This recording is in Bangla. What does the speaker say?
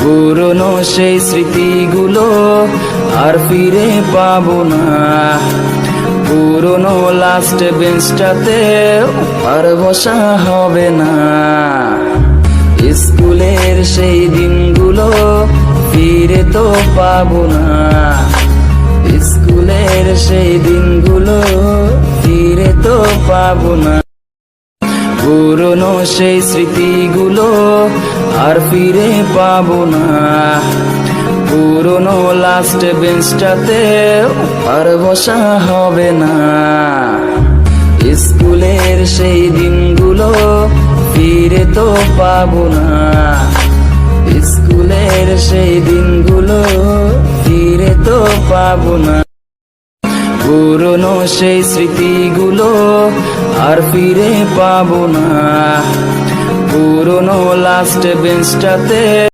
পুরনো সেই স্মৃতিগুলো আর ফিরে পাবো না। পুরনো লাস্ট বেঞ্চটাতে আর বসা হবে না। স্কুলের সেই দিনগুলো ফিরে তো পাবো না। স্কুলের সেই দিনগুলো ফিরে তো পাবো না। পুরনো সেই স্মৃতিগুলো আর ফিরে পাবো না। পুরনো লাস্ট বেঞ্চটাতে আর বসা হবে না। স্কুলের সেই দিনগুলো ফিরে তো পাবো না। স্কুলের সেই দিনগুলো ফিরে তো পাবো না। পুরনো সেই স্মৃতিগুলো আর ফিরে পাবো না। পুরনো লাস্ট বেঞ্চটাতে